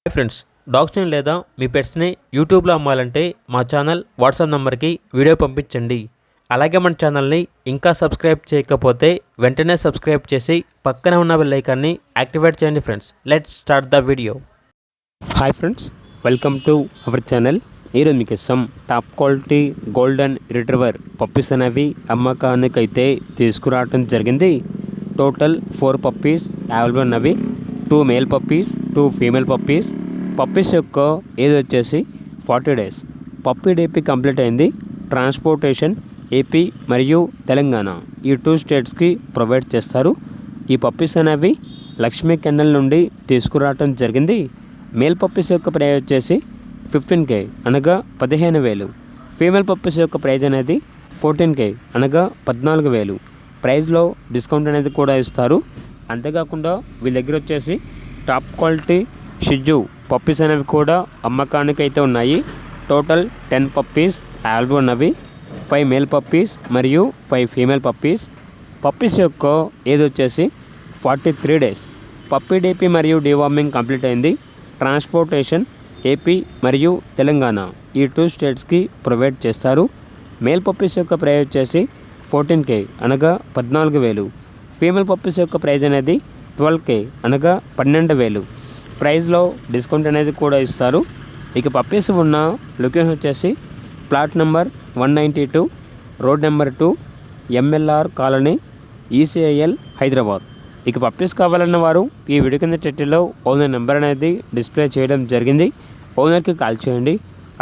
Hi friends, డాగ్స్ని లేదా మీ పెట్స్ని యూట్యూబ్లో అమ్మాలంటే మా ఛానల్ వాట్సాప్ నెంబర్కి వీడియో పంపించండి. అలాగే మన ఛానల్ని ఇంకా సబ్స్క్రైబ్ చేయకపోతే వెంటనే సబ్స్క్రైబ్ చేసి పక్కనే ఉన్న బెల్ ఐకాన్ని యాక్టివేట్ చేయండి. Friends, let's start the video. Hi friends, welcome to our channel. ఈరోజు మీకు some top quality golden retriever puppies అనేవి అమ్మకానికైతే తీసుకురావడం జరిగింది. టోటల్ 4 పప్పీస్ అవైలబుల్ ఉన్నవి. 2 male puppies, 2 female puppies. Puppies యొక్క ఏజ్ వచ్చేసి 40 డేస్. పప్పీ డేపీ కంప్లీట్ అయింది. ట్రాన్స్పోర్టేషన్ ఏపీ మరియు తెలంగాణ ఈ 2 స్టేట్స్కి ప్రొవైడ్ చేస్తారు. ఈ పప్పీస్ అనేవి లక్ష్మీ కెన్నెల్ నుండి తీసుకురావడం జరిగింది. మేల్ పప్పీస్ యొక్క ప్రైస్ వచ్చేసి 15K అనగా 15,000. ఫీమేల్ పప్పీస్ యొక్క ప్రైజ్ అనేది 14K అనగా 14,000. ప్రైజ్లో డిస్కౌంట్ అనేది కూడా ఇస్తారు. అంతేకాకుండా వీళ్ళ దగ్గర వచ్చేసి టాప్ క్వాలిటీ షిజ్జు పప్పీస్ అనేవి కూడా అమ్మకానికి అయితే ఉన్నాయి. టోటల్ 10 పప్పీస్ అవైలబుల్ ఉన్నవి. 5 మేల్ పప్పీస్ మరియు 5 ఫీమేల్ పప్పీస్. పప్పీస్ యొక్క ఏజ్ వచ్చేసి 43 డేస్. పప్పీ డేపీ మరియు డివార్మింగ్ కంప్లీట్ అయింది. ట్రాన్స్పోర్టేషన్ ఏపీ మరియు తెలంగాణ ఈ 2 స్టేట్స్కి ప్రొవైడ్ చేస్తారు. మేల్ పప్పీస్ యొక్క ప్రైస్ వచ్చేసి 14K అనగా 14,000. ఫీమేల్ పప్పీస్ యొక్క ప్రైజ్ అనేది 12K అనగా 12,000. ప్రైజ్లో డిస్కౌంట్ అనేది కూడా ఇస్తారు. ఇక పప్పీస్ ఉన్న లొకేషన్ వచ్చేసి plot number 192, road number 2, MLR colony, ECIL, Hyderabad. ఇక పప్పీస్ కావాలన్న వారు ఈ వీడియో కింద టైటిల్లో ఓనర్ నెంబర్ అనేది డిస్ప్లే చేయడం జరిగింది. ఓనర్కి కాల్ చేయండి.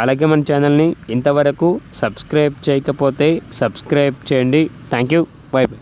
అలాగే మన ఛానల్ని ఇంతవరకు సబ్స్క్రైబ్ చేయకపోతే సబ్స్క్రైబ్ చేయండి. Thank you. By by.